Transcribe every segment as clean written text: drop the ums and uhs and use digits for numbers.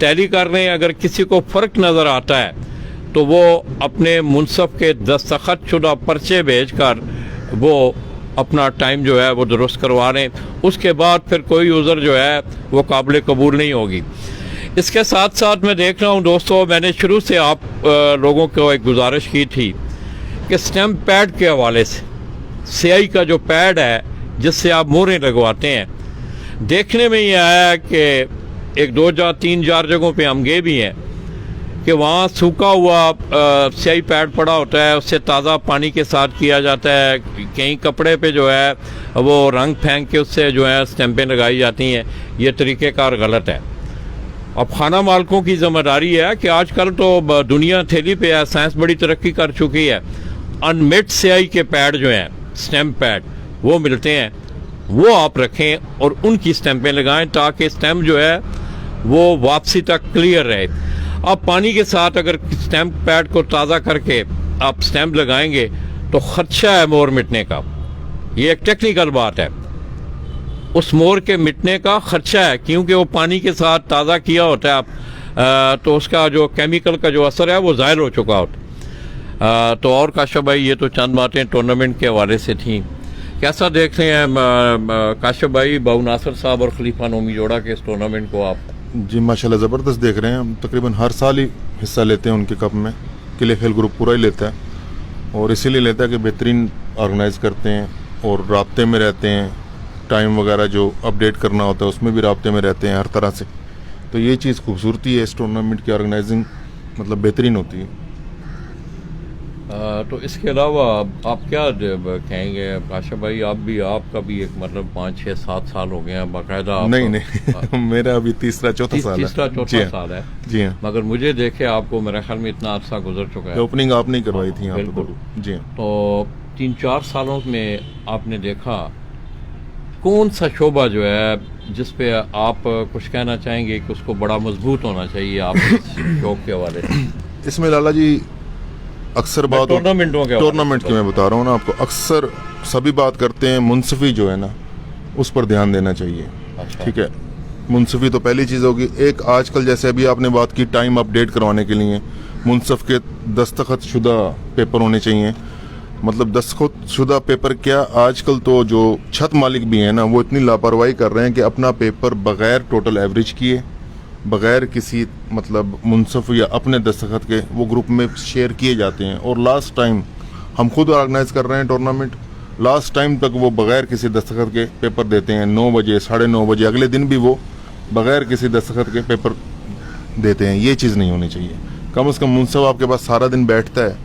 Tally कर रहे हैं, अगर किसी को फ़र्क नज़र आता है तो वो अपने मुनसफ़ के दस्तखत शुदा पर्चे भेज कर वो अपना टाइम जो है वो दुरुस्त करवा लें। उसके बाद फिर कोई उज़र जो है वो काबिल कबूल नहीं होगी। इसके साथ साथ मैं देख रहा हूँ दोस्तों, मैंने शुरू से आप लोगों को एक गुजारिश की थी कि स्टैम्प पैड के हवाले से स्याही का जो पैड है जिससे आप मोहरें लगवाते हैं, देखने में ये आया है कि एक दो या तीन चार जगहों पे हम गए भी हैं कि वहाँ सूखा हुआ स्याही पैड पड़ा होता है, उससे ताज़ा पानी के साथ किया जाता है। कहीं कपड़े पे जो है वो रंग फेंक के उससे जो है स्टैंपें लगाई जाती हैं। ये तरीक़ेकार गलत है। अब खाना मालकों की ज़िम्मेदारी है कि आजकल तो दुनिया थैली पे है, साइंस बड़ी तरक्की कर चुकी है। अनमेट स्याही के पैड जो हैं, स्टैम्प पैड, वो मिलते हैं, वो आप रखें और उनकी स्टैंपें लगाएं ताकि स्टैम्प जो है वो वापसी तक क्लियर रहे। अब पानी के साथ अगर स्टैम्प पैड को ताज़ा करके आप स्टैम्प लगाएंगे तो ख़र्चा है मोहर मिटने का। ये एक टेक्निकल बात है, उस मोहर के मिटने का ख़र्चा है क्योंकि वो पानी के साथ ताज़ा किया होता है आप तो उसका जो केमिकल का जो असर है वो ज़ाहिर हो चुका होता है। तो और काशिफ भाई, ये तो चंद बातें टूर्नामेंट के हवाले से थी। कैसा देख रहे हैं काशिफ भाई बाबू नासिर साहब और खलीफा नोमी जोड़ा के इस टूर्नामेंट को आप? जी माशाल्लाह ज़बरदस्त देख रहे हैं। हम तकरीबन हर साल ही हिस्सा लेते हैं उनके कप में। किले खेल ग्रुप पूरा ही लेता है और इसीलिए लेता है कि बेहतरीन ऑर्गेनाइज़ करते हैं और राब्ते में रहते हैं। टाइम वगैरह जो अपडेट करना होता है उसमें भी राब्ते में रहते हैं हर तरह से। तो ये चीज़ खूबसूरती है इस टूर्नामेंट की, ऑर्गेनाइजिंग मतलब बेहतरीन होती है। तो इसके अलावा आप क्या कहेंगे काशिफ भाई, आपका भी एक मतलब 5, 6, 7 साल हो गए हैं बाकायदा? नहीं मेरा अभी तीसरा चौथा साल है। जी हाँ, मगर मुझे देखे आपको मेरे ख्याल में इतना अर्सा गुजर चुका है। ओपनिंग आपने करवाई थी यहाँ पे। बिल्कुल। जी हाँ। तो 3-4 सालों में आपने देखा कौन सा शोबा जो है जिस पे आप कुछ कहना चाहेंगे कि उसको बड़ा मजबूत होना चाहिए आप शौक के हवाले से? इसमें लाला जी अक्सर बात टूर्नामेंट की मैं बता रहा हूँ ना आपको, अक्सर सभी बात करते हैं मुनसिफी जो है ना उस पर ध्यान देना चाहिए। अच्छा। ठीक है, मुनसिफी तो पहली चीज़ होगी। एक आजकल जैसे अभी आपने बात की टाइम अपडेट करवाने के लिए मुनसिफ के दस्तखत शुदा पेपर होने चाहिए। मतलब दस्तखत शुदा पेपर क्या, आजकल तो जो छत मालिक भी हैं ना वो इतनी लापरवाही कर रहे हैं कि अपना पेपर बगैर टोटल एवरेज किए, बगैर किसी मतलब मुनसिफ या अपने दस्तखत के वो ग्रुप में शेयर किए जाते हैं। और लास्ट टाइम हम खुद ऑर्गेनाइज कर रहे हैं टूर्नामेंट, लास्ट टाइम तक वो बगैर किसी दस्तखत के पेपर देते हैं। 9 बजे 9:30 बजे अगले दिन भी वो बगैर किसी दस्तखत के पेपर देते हैं। ये चीज़ नहीं होनी चाहिए। कम से कम मुनसिफ आपके पास सारा दिन बैठता है,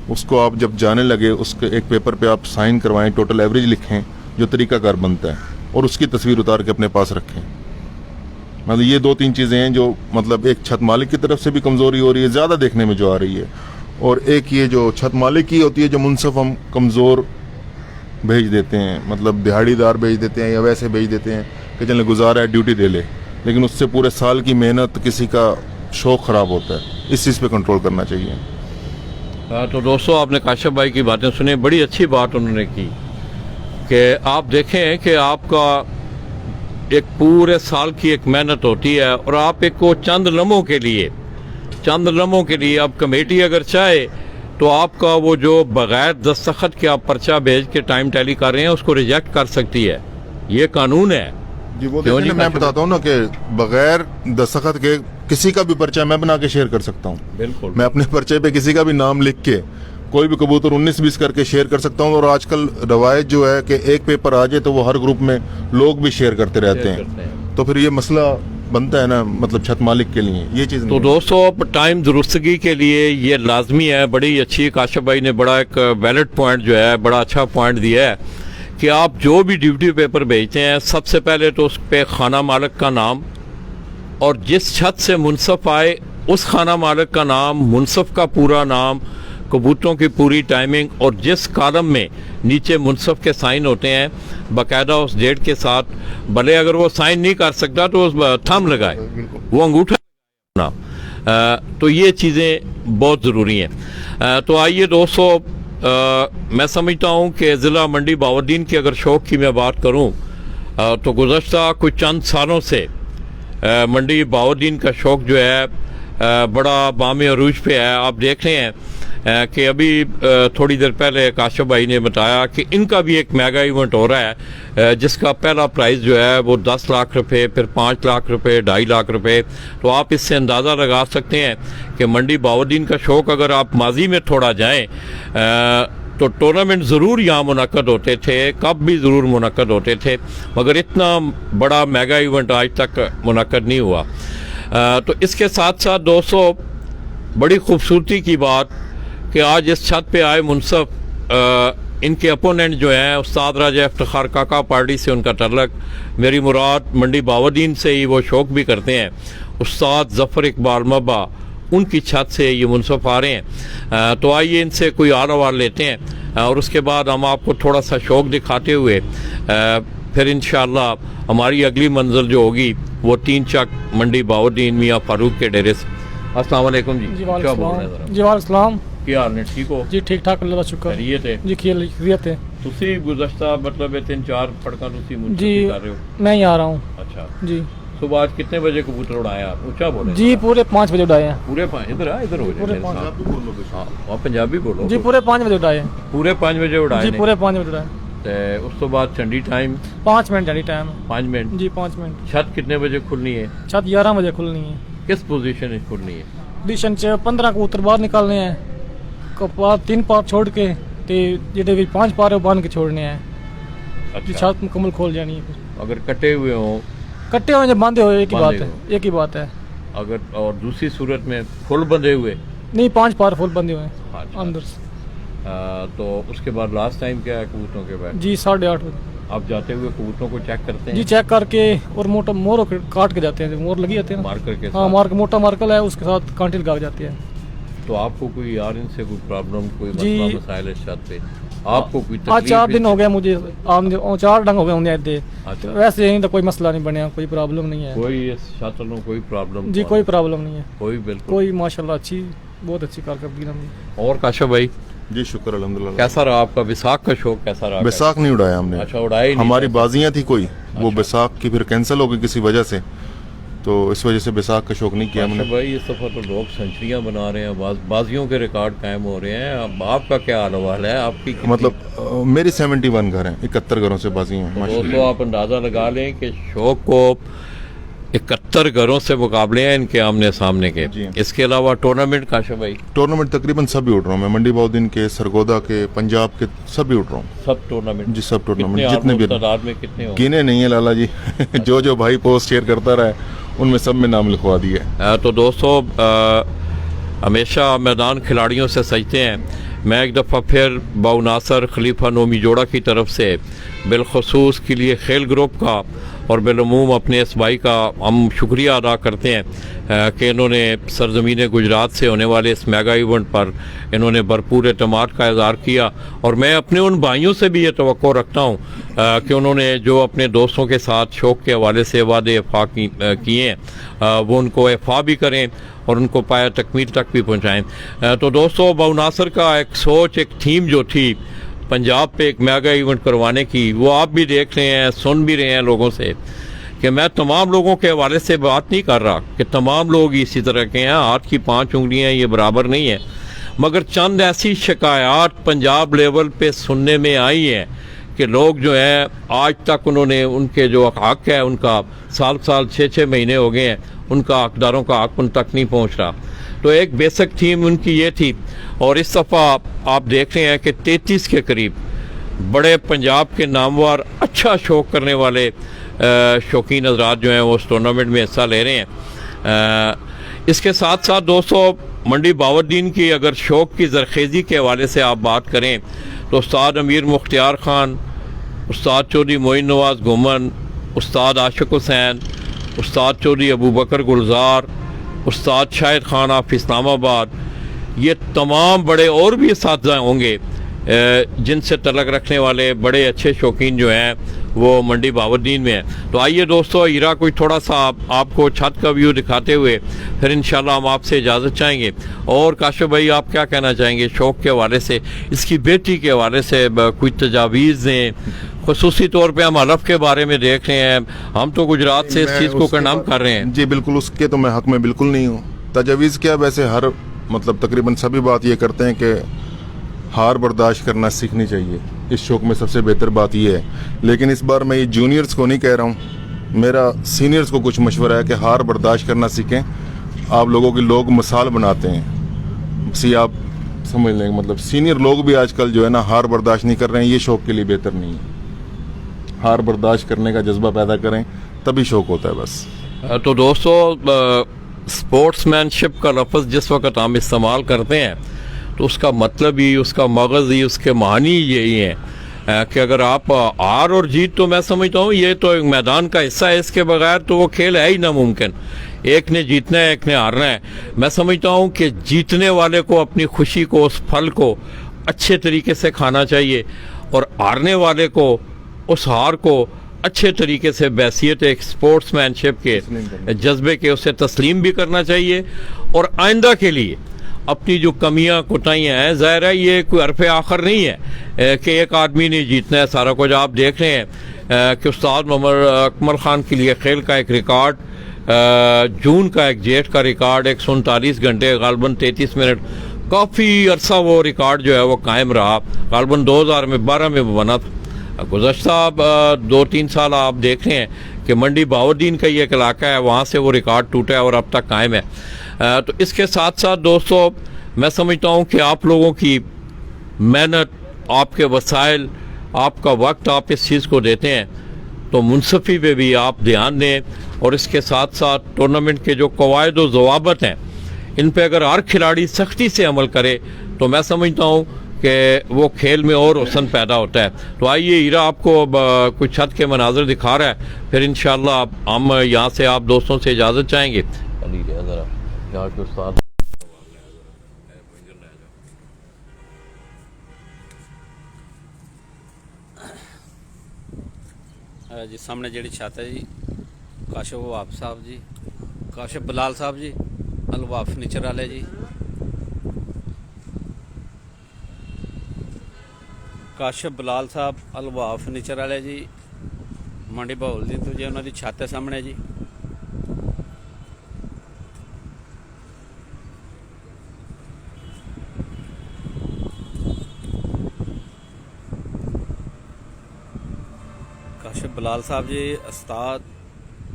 उसको आप जब जाने लगे उसके एक पेपर पे आप साइन करवाएं, टोटल एवरेज लिखें जो तरीकाकार बनता है और उसकी तस्वीर उतार के अपने पास रखें। मतलब ये 2-3 चीज़ें हैं जो मतलब एक छत मालिक की तरफ से भी कमज़ोरी हो रही है ज़्यादा देखने में जो आ रही है, और एक ये जो छत मालिक की होती है जो मुनसिफ हम कमज़ोर भेज देते हैं, मतलब दिहाड़ीदार भेज देते हैं या वैसे भेज देते हैं कि चले गुजारा है ड्यूटी दे ले, लेकिन उससे पूरे साल की मेहनत किसी का शौक़ ख़राब होता है। इस चीज़ पे कंट्रोल करना चाहिए। तो दोस्तों आपने काशिफ भाई की बातें सुनी, बड़ी अच्छी बात उन्होंने की कि आप देखें कि आपका एक पूरे साल की एक मेहनत होती है और आप एक को चंद लम्हों के लिए आप कमेटी अगर चाहे तो आपका वो जो बगैर दस्तखत के आप पर्चा भेज के टाइम टैली कर रहे हैं उसको रिजेक्ट कर सकती है। ये कानून है जी। वो देखिए मैं बताता हूँ ना कि बगैर दस्तखत के किसी का भी पर्चा मैं बना के शेयर कर सकता हूँ। बिल्कुल, मैं अपने पर्चे पे किसी का भी नाम लिख के कोई भी कबूतर 19-20 करके शेयर कर सकता हूँ। और आजकल रवायत जो है कि एक पेपर आ जाए तो वो हर ग्रुप में लोग भी शेयर करते रहते हैं, तो फिर ये मसला बनता है ना मतलब छत मालिक के लिए ये चीज़। तो दोस्तों अब टाइम दुरुस्तगी के लिए ये लाजमी है। बड़ी अच्छी काशिफ भाई ने बड़ा एक वैलिड पॉइंट जो है बड़ा अच्छा पॉइंट दिया है कि आप जो भी ड्यूटी पेपर भेजते हैं सबसे पहले तो उस पर खाना मालिक का नाम और जिस छत से मुनसिफ आए उस खाना मालिक का नाम, मुनसिफ का पूरा नाम, कबूतरों की पूरी टाइमिंग और जिस कॉलम में नीचे मुनसिफ के साइन होते हैं बाकायदा उस डेट के साथ, भले अगर वो साइन नहीं कर सकता तो उस थंब लगाए, वो अंगूठा ना। तो ये चीज़ें बहुत ज़रूरी हैं। तो आइए दोस्तों, मैं समझता हूँ कि ज़िला मंडी बहाउद्दीन की अगर शौक़ की मैं बात करूँ तो गुज़श्ता कुछ चंद सालों से मंडी बहाउद्दीन का शौक जो है बड़ा बाम अरूज पे है। आप देख रहे हैं कि अभी थोड़ी देर पहले काशिफ भाई ने बताया कि इनका भी एक मेगा इवेंट हो रहा है जिसका पहला प्राइस जो है वो 10 लाख रुपए, फिर 5 लाख रुपए, 2.5 लाख रुपए। तो आप इससे अंदाज़ा लगा सकते हैं कि मंडी बहाउद्दीन का शौक, अगर आप माजी में थोड़ा जाएं तो टूर्नामेंट ज़रूर यहाँ मुनक़द होते थे, कब भी ज़रूर मुनक़द होते थे, मगर इतना बड़ा मेगा इवेंट आज तक मुनक़द नहीं हुआ। तो इसके साथ साथ दोस्तों बड़ी खूबसूरती की बात कि आज इस छत पे आए मुनसफ इनके अपोनेंट जो हैं उस्ताद राजा इफ्तिखार काका पार्टी से उनका तल्लक, मेरी मुराद मंडी बहाउद्दीन से ही वो शौक भी करते हैं। उस्ताद ज़फ़र इकबाल मब्बा उनकी छत से ये मुनसफ आ रहे हैं। तो आइए इनसे कोई आल आवाल लेते हैं और उसके बाद हम आपको थोड़ा सा शौक दिखाते हुए फिर इंशाअल्लाह हमारी अगली मंजिल जो होगी वो 3 चक मंडी बहाउद्दीन मियाँ फारूक के डेरे से। अस्सलाम वालेकुम जी। जी क्या बोल रहे हैं वालेकुम जी वालेकुम। क्या हाल ने, ठीक हो जी ठीक ठाक, अल्लाह का शुक्र। खैरियत है जी खैरियत है। ਤੁਸੀਂ ਗੁਜ਼ਸ਼ਤਾ मतलब 3-4 फड़का ਤੁਸੀਂ मुझसे जी कर रहे हो। मैं ही आ रहा हूँ। अच्छा, जी सुबह आज कितने बजे कबूतर उड़ाया आप? ऊंचा बोले जी पूरे 5 बजे उड़ाए हैं। पूरे 5 इधर आ, इधर हो जाए पूरे मेरे 5 साथ। हाँ, आप पंजाबी बोलो। जी पूरे 5 बजे उड़ाए हैं। पूरे 5 बजे उड़ाए जी ने। पूरे 5 बजे उड़ाए। ते उस तो बाद ठंडी टाइम 5 मिनट जानी टाइम। 5 मिनट। जी 5 मिनट। छत कितने बजे खुलनी है? छत 11 बजे खुलनी है। किस पोजीशन में खुलनी है? डिशन च 15 कबूतर बाहर निकालने हैं, कपार 3 पार छोड़ के ते जेडे भी 5 पार बांध के छोड़ने हैं। जी अच्छा, छत मुकम्मल खोल जानी है। फिर अगर कटे हुए हों, कट्टे हुए जब बांधे हुए एक ही बात बांधे है, हुए। एक ही बात है। अगर और दूसरी सूरत में फुल बंधे हुए नहीं 5 पार फुल बंधे हुए हैं अच्छा। अंदर से। तो उसके बाद लास्ट टाइम क्या है कबूतरों के बाद? जी 8:30 बजे। आप जाते हुए कबूतरों को चेक करते जी हैं? चेक करके और मोटा मोर काट के जाते हैं, मोर लगी जाते हैं ना। मार्कर के हाँ साथ? मार्क मोटा मार्कल है, उसके साथ कांटे लगा के जाते हैं। तो आपको कोई यार इनसे कोई प्रॉब्लम, कोई जी। मसला मसाइल है छत पे? आपको कोई आज तकलीफ? 4 दिन हो गए मुझे आमदे, 4 डंग हो गए होंगे इधर। अच्छा। वैसे यहीं तो कोई मसला नहीं बनया, कोई प्रॉब्लम नहीं है। कोई इस छत वालों कोई प्रॉब्लम? जी कोई प्रॉब्लम नहीं है, कोई बिल्कुल। कोई माशाल्लाह अच्छी, बहुत अच्छी कारकर्दगी हमने। और काशिफ भाई जी शुक्र अल्हम्दुलिल्लाह। कैसा रहा आपका बैसाख का शौक, कैसा रहा? बैसाख नहीं उड़ाया हमने। अच्छा, उड़ाया ही नहीं हमारी था। बाजियां थी कोई, वो अच्छा। बैसाख की फिर कैंसिल हो गई किसी वजह से, तो इस वजह से बैसाख का शौक नहीं किया काशिफ हमने। भाई इस दफा तो लोग सेंचुरियां बना रहे हैं, बाजियों के रिकॉर्ड कायम हो रहे हैं। अब आपका क्या हाल हवाल है? आपकी कितनी- मतलब मेरी 71 घर हैं, 71 घरों से बाजियां हैं तो माशाल्लाह। दोस्तों आप अंदाज़ा लगा लें कि शौक को 71 घरों से मुकाबले हैं इनके आमने सामने के। जी। इसके अलावा टूर्नामेंट काशिफ भाई टूर्नामेंट तकरीबन सभी उड़ रहा हूँ मैं, मंडी बहाउद्दीन के, सरगोदा के, पंजाब के, सभी उड़ रहा हूँ सब टूर्नामेंट? जी, सब टूर्नामेंट कितने जितने भी। तादाद में कितने होंगे? गिने नहीं है लाला जी जो भाई पोस्ट शेयर करता रहा है उनमें सब में नाम लिखवा दिया। तो दोस्तों हमेशा मैदान खिलाड़ियों से सजते हैं। मैं एक दफ़ा फिर बाउ नासर खलीफा नोमी जोड़ा की तरफ से बिलखसूस के लिए खेल ग्रुप का और बिलूम अपने इस भाई का हम शुक्रिया अदा करते हैं कि इन्होंने सरज़मीन गुजरात से होने वाले इस मेगा इवेंट पर इन्होंने भरपूर एतमाद का इज़हार किया। और मैं अपने उन भाइयों से भी ये तवक्को रखता हूँ कि उन्होंने जो अपने दोस्तों के साथ शौक़ के हवाले से वादे वफा किए हैं वो उनको वफा भी करें और उनको पाया तकमील तक भी पहुँचाएँ। तो दोस्तों बाउ नासर का एक सोच, एक थीम जो थी पंजाब पे एक मेगा इवेंट करवाने की, वो आप भी देख रहे हैं, सुन भी रहे हैं लोगों से कि मैं तमाम लोगों के हवाले से बात नहीं कर रहा कि तमाम लोग इसी तरह के हैं, हाथ की 5 उंगलियां ये बराबर नहीं है, मगर चंद ऐसी शिकायत पंजाब लेवल पे सुनने में आई हैं कि लोग जो हैं आज तक उन्होंने उनके जो हक है उनका साल 6-6 महीने हो गए हैं, उनका हकदारों का हक उन तक नहीं पहुँच रहा। तो एक बेसिक थीम उनकी ये थी। और इस दफ़ा आप देख रहे हैं कि 33 के करीब बड़े पंजाब के नामवर अच्छा शौक करने वाले शौकीन हज़रात जो हैं वो उस टूर्नामेंट में हिस्सा ले रहे हैं। इसके साथ साथ दोस्तों मंडी बहाउद्दीन की अगर शौक की ज़रखेज़ी के हवाले से आप बात करें तो उस्ताद अमीर मुख्तियार ख़ान, उस्ताद चौधरी मोइन नवाज़ घुमन, उस्ताद आशिक हुसैन, उस्ताद चौधरी अबू बकर गुलजार, उस्ताद शाहिद खान ऑफ इस्लामाबाद, ये तमाम बड़े और भी असातिज़ा होंगे जिनसे तलक रखने वाले बड़े अच्छे शौकीन जो हैं वो मंडी बहाउद्दीन में है। तो आइए दोस्तों, हीरा कोई थोड़ा सा आपको छत का व्यू दिखाते हुए फिर इंशाल्लाह हम आपसे इजाज़त चाहेंगे। और काशिफ भाई, आप क्या कहना चाहेंगे शौक के हवाले से, इसकी बेटी के हवाले से कोई तजावीज़ दें? खसूसी तौर पे हम हलफ के बारे में देख रहे हैं, हम तो गुजरात से इस मैं चीज़ को उसके कंडम बाद- कर रहे हैं। जी बिल्कुल, उसके तो मैं हक में बिल्कुल नहीं हूँ। तजावीज़ क्या, वैसे हर मतलब तकरीबन सभी बात ये करते हैं कि हार बर्दाश्त करना सीखनी चाहिए। इस शौक में सबसे बेहतर बात ये है। लेकिन इस बार मैं ये जूनियर्स को नहीं कह रहा हूँ, मेरा सीनियर्स को कुछ मशवरा है कि हार बर्दाश्त करना सीखें। आप लोगों के लोग मिसाल बनाते हैं, सी आप समझ लेंगे। मतलब सीनियर लोग भी आजकल जो है ना हार बर्दाश्त नहीं कर रहे हैं, ये शौक के लिए बेहतर नहीं है। हार बर्दाश्त करने का जज्बा पैदा करें, तभी शौक होता है बस। तो दोस्तों, स्पोर्ट्समैनशिप का लफ्ज़ जिस वक्त हम इस्तेमाल करते हैं तो उसका मतलब ही, उसका मगज़ ही, उसके मानी यही है कि अगर आप हार और जीत, तो मैं समझता हूँ ये तो एक मैदान का हिस्सा है, इसके बगैर तो वो खेल है ही नामुमकिन। एक ने जीतना है, एक ने हारना है। मैं समझता हूँ कि जीतने वाले को अपनी खुशी को, उस फल को अच्छे तरीके से खाना चाहिए, और हारने वाले को उस हार को अच्छे तरीके से बैसियत एक स्पोर्ट्समैनशिप के जज्बे के उसे तस्लीम भी करना चाहिए। और आइंदा के लिए अपनी जो कमियां कोताहियां हैं, ज़ाहिर है ये कोई हरफ आखिर नहीं है कि एक आदमी ने जीतना है सारा कुछ। आप देख रहे हैं कि उस्ताद मोहम्मद अकमल ख़ान के लिए खेल का एक रिकॉर्ड, जून का एक जेठ का रिकॉर्ड 139 घंटे गालबन 33 मिनट, काफ़ी अरसा वो रिकॉर्ड जो है वो कायम रहा। गालबन 2012 में वो बना था। गुज़श्ता 2-3 साल आप देख रहे हैं कि मंडी बहाउद्दीन का ये एक इलाका है, वहाँ से वो रिकॉर्ड टूटा है और अब तक कायम है। तो इसके साथ साथ दोस्तों, मैं समझता हूँ कि आप लोगों की मेहनत, आपके वसाइल, आपका वक्त आप इस चीज़ को देते हैं, तो मुनसफ़ी पे भी आप ध्यान दें। और इसके साथ साथ टूर्नामेंट के जो कवायद व ज़वाबत हैं, इन पे अगर हर खिलाड़ी सख्ती से अमल करे तो मैं समझता हूँ कि वो खेल में और हुस्न पैदा होता है। तो आइए, हीरा आपको कुछ छत के मनाज़र दिखा रहा है, फिर इंशाल्लाह हम यहाँ से आप दोस्तों से इजाज़त चाहेंगे। ज़रा यहाँ के उस्ताद जी सामने जी छत है जी, काशिफ वहाब साहब जी, काशिफ बलाल साहब जी, अलवाफ फर्नीचर वाले जी, काशिफ बलाल साहब अलवाफ फर्नीचर वाले जी, मंडी बहाउद्दीन तो जी उन्होंने छत है सामने जी। काशिफ बलाल साहब जी उस्ताद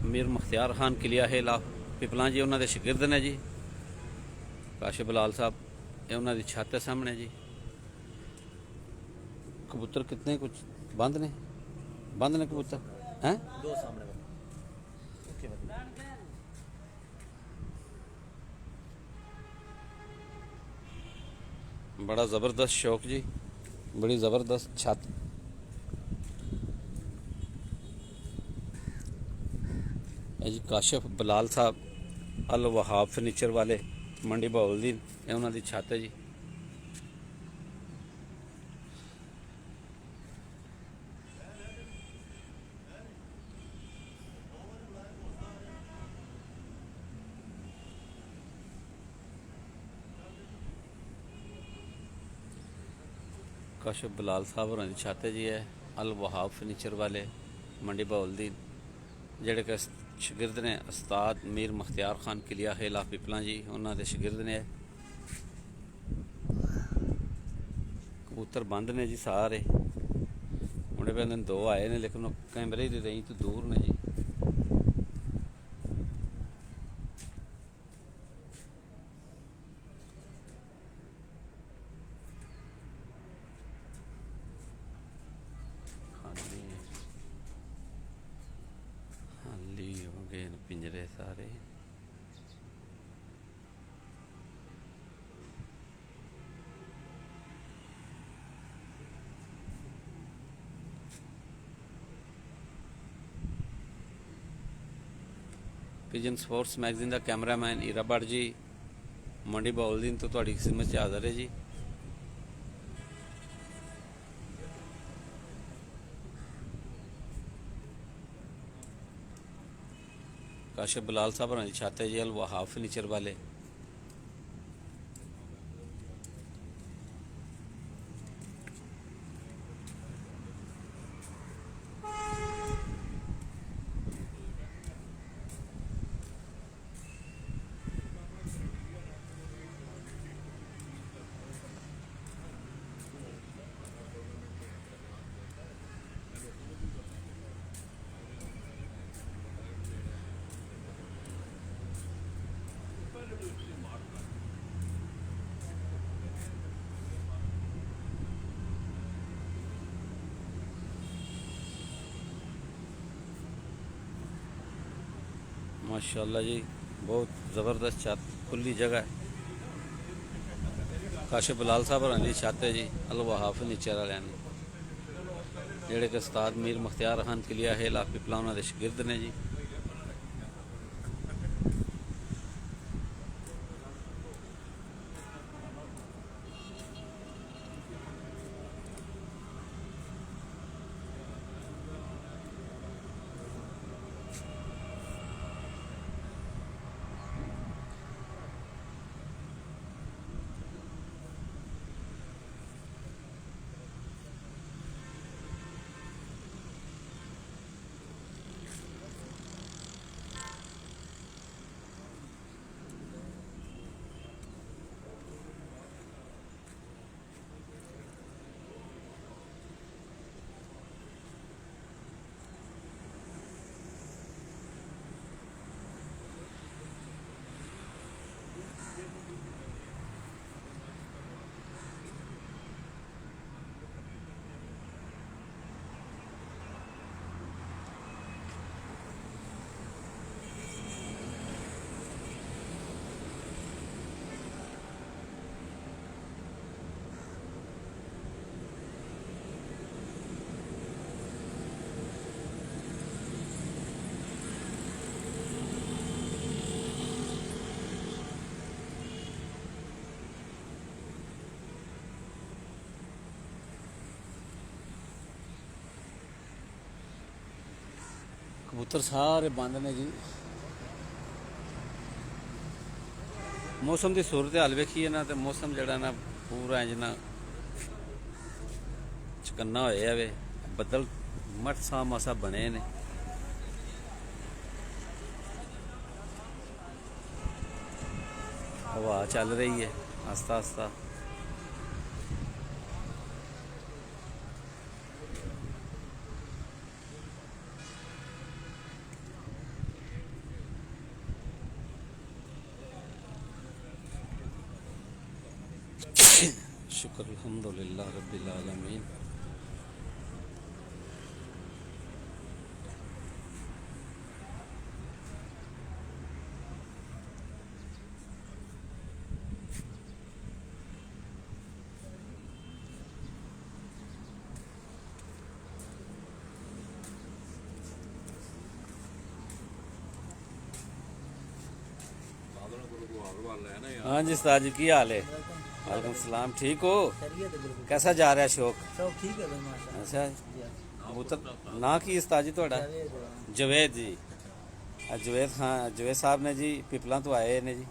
मीर मुख्तियार खान किलिया है ला पिपला जी, उन्होंने शागिर्द ने जी। काशिफ बलाल साहब ये उन्होंने छत है सामने जी। कबूतर कितने कुछ बंद ने कबूतर हैं, 2 सामने बड़ा ज़बरदस्त शौक जी, बड़ी ज़बरदस्त छत। जी काशिफ बलाल साहब अल वहाब फर्नीचर वाले मंडी बहाउद्दीन, ये उन्होंने छत है जी। काशिफ बलाल साहब होरां दी छत है जी है अल वहाब फर्नीचर वाले मंडी बहाउद्दीन, जेड़े कि शागिर्द ने उस्ताद मीर मुख्तियार खान किलिया खेला पिपला जी, उन्होंने शागिर्द ने। कबूतर बंद ने जी सारे, मुंडे पे 2 आए ने, लेकिन कैमरे की रेंज तो दूर ने जी। खाली हो गए न पिंजरे सारे। पिजन स्पोर्ट्स मैगजीन का कैमरामैन हीरा भट्ट जी मंडी बहाउद्दीन तो तुहाडी खिदमत च हाज़र है जी। काशिफ बिलाल साहब होरें दी छत है जी अल वहाब फर्नीचर वाले। माशाल्लाह जी बहुत ज़बरदस्त छत खुली जगह है। काशिफ बिलाल साहब होरें दी छत है जी अल वहाब फर्नीचर वाले ने जेड़े कि उस्ताद मीर मुख्तियार खान किलिया हेला पिपला उन्हां दे शागिर्द ने जी। कबूतर सारे बंद ने जी। मौसम की सूरत हाल वेखिए ना तो मौसम जड़ा ना पूरा इंज ना चकन्ना होया वे बदल मट सा मासा बने ने। हवा चल रही है आस्ता आस्ता। शुक्र अल्हम्दुलिल्लाह रब्बिल आलमीन। हाँ जी उस्ताद जी की हाल है? वालेकुम सलाम। ठीक हो? कैसा जा रहा है शौक? सब ठीक है भाई माशाल्लाह। अच्छा कबूतर ना की उस्ताद जी थोड़ा? जवेद जी। जवेद हाँ जवेद साहब ने जी पिपला तो आए ने जी।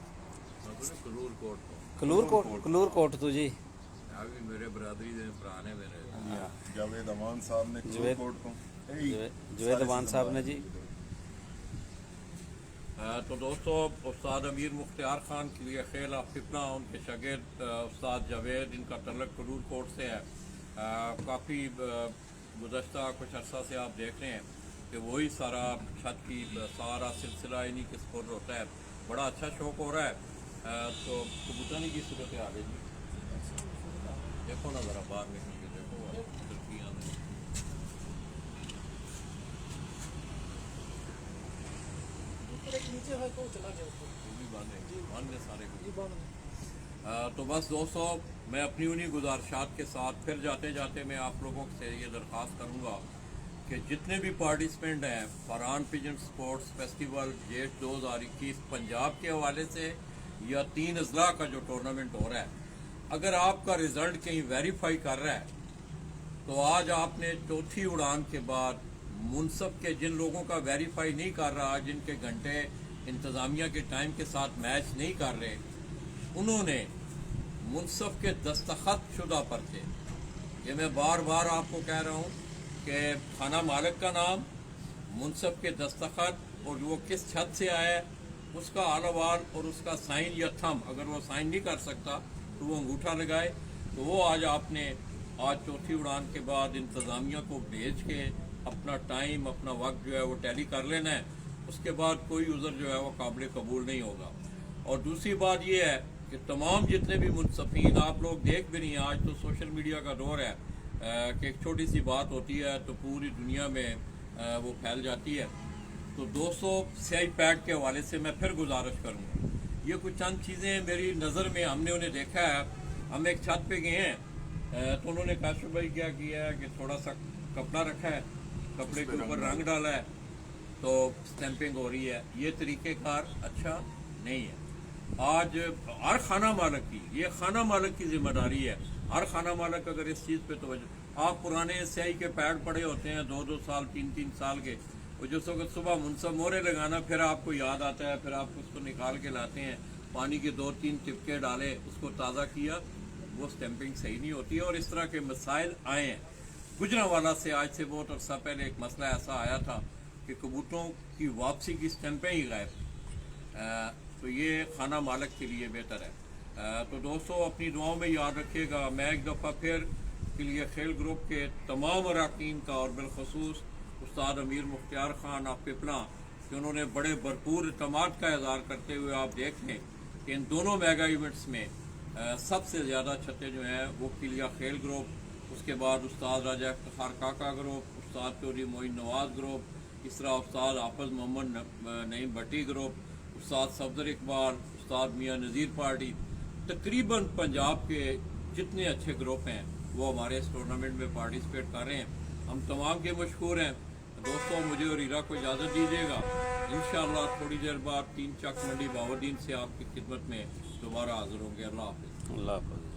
कलूर कोट तो जी मेरे बरादरी दे भरा ने मेरे जावेद अमान साहब ने जवेद अमान साहब ने जी। तो दोस्तों उस्ताद अमीर मुख्तियार खान के लिए खेल फितना उनके शागिर्द उस्ताद जावेद इनका तल्लक कलूर कोट से है। काफ़ी गुज़श्ता कुछ अर्सा से आप देख रहे हैं कि वही सारा छत की सारा सिलसिला इन्हीं के स्पुर्द होता है। बड़ा अच्छा शौक हो रहा है। तो कबूतरानी की सूरत आ गई जी देखो ना ज़रा बाहर निकल के देखो खिड़कियाँ में तो बस दोस्तों मैं अपनी उन्हीं गुजारिशात के साथ फिर जाते जाते मैं आप लोगों से ये दरख्वास्त करूँगा कि जितने भी पार्टिसिपेंट हैं Farhan pigeon sports festival jet 2021 Punjab के हवाले से या 3 अजला का जो टूर्नामेंट हो रहा है, अगर आपका रिजल्ट कहीं वेरीफाई कर रहा है तो आज आपने चौथी उड़ान के बाद मुनसब के जिन लोगों का वेरीफाई नहीं कर रहा, जिनके घंटे इंतज़ामिया के टाइम के साथ मैच नहीं कर रहे, उन्होंने मुनसब के दस्तखत शुदा पर थे। ये मैं बार बार आपको कह रहा हूँ कि खाना मालिक का नाम, मुनसब के दस्तखत और वो किस छत से आया है, उसका आलवाल और उसका साइन या थम, अगर वो साइन नहीं कर सकता तो वो अंगूठा लगाए। तो वो आज आपने आज चौथी उड़ान के बाद इंतज़ामिया को भेज के अपना टाइम, अपना वक्त जो है वो टैली कर लेना है। उसके बाद कोई उज़र जो है वो काबिल कबूल नहीं होगा। और दूसरी बात ये है कि तमाम जितने भी मुनसफीन, आप लोग देख भी नहीं हैं, आज तो सोशल मीडिया का दौर है कि एक छोटी सी बात होती है तो पूरी दुनिया में वो फैल जाती है। तो दोस्तों, स्याही पैड के हवाले से मैं फिर गुजारिश करूँगा, ये कुछ चंद चीज़ें मेरी नज़र में हमने उन्हें देखा है। हम एक छत पे गए हैं तो उन्होंने काशिफ भाई क्या किया है कि थोड़ा सा कपड़ा रखा है, कपड़े के ऊपर रंग डाला है तो स्टैंपिंग हो रही है। ये तरीक़ेकार अच्छा नहीं है। आज हर खाना मालिक की, ये खाना मालिक की जिम्मेदारी है। हर खाना मालिक अगर इस चीज़ पे तवज्जो, आप पुराने स्याही के पैड पड़े होते हैं 2-2 साल 3-3 साल के, वो जिस वक्त सुबह मुनसब मोहरे लगाना, फिर आपको याद आता है, फिर आप उसको निकाल के लाते हैं, पानी के 2-3 टिपके डाले, उसको ताज़ा किया, वो स्टैंपिंग सही नहीं होती है। और इस तरह के मसाइल आए हैं। गुजरांवाला से आज से बहुत अर्सा पहले एक मसला ऐसा आया था कि कबूतरों की वापसी की स्टैंपें ही गायब। तो ये खाना मालिक के लिए बेहतर है। तो दोस्तों, अपनी दुआओं में याद रखिएगा। मैं एक दफ़ा फिर के लिए खेल ग्रुप के तमाम अरकान का और बिलखसूस उस्ताद अमीर मुख्तियार खान आप पिपला कि उन्होंने बड़े भरपूर इत्मीनान का इज़हार करते हुए आप देख लें कि इन दोनों मेगा इवेंट्स में सबसे ज़्यादा छतें जो हैं वो किलिया खेल ग्रुप, उसके बाद उस्ताद राजा इफ्तिखार काका ग्रुप, उस्ताद चौधरी मोइन नवाज ग्रुप, इस तरह उस्ताद हाफिज मोहम्मद नईम भट्टी ग्रुप, उस्ताद सफदर इकबाल, उस्ताद मियाँ नज़ीर पार्टी, तकरीबन पंजाब के जितने अच्छे ग्रुप हैं वो हमारे इस टूर्नामेंट में पार्टिसिपेट कर रहे हैं। हम तमाम के मशहूर हैं। दोस्तों, मुझे और हीरा को इजाज़त दीजिएगा। इंशाअल्लाह थोड़ी देर बाद 3 चक मंडी बावरदीन से आपकी खिदमत में दोबारा हाजिर होंगे। अल्लाह हाफ़िज़। अल्लाह हाफ़िज़।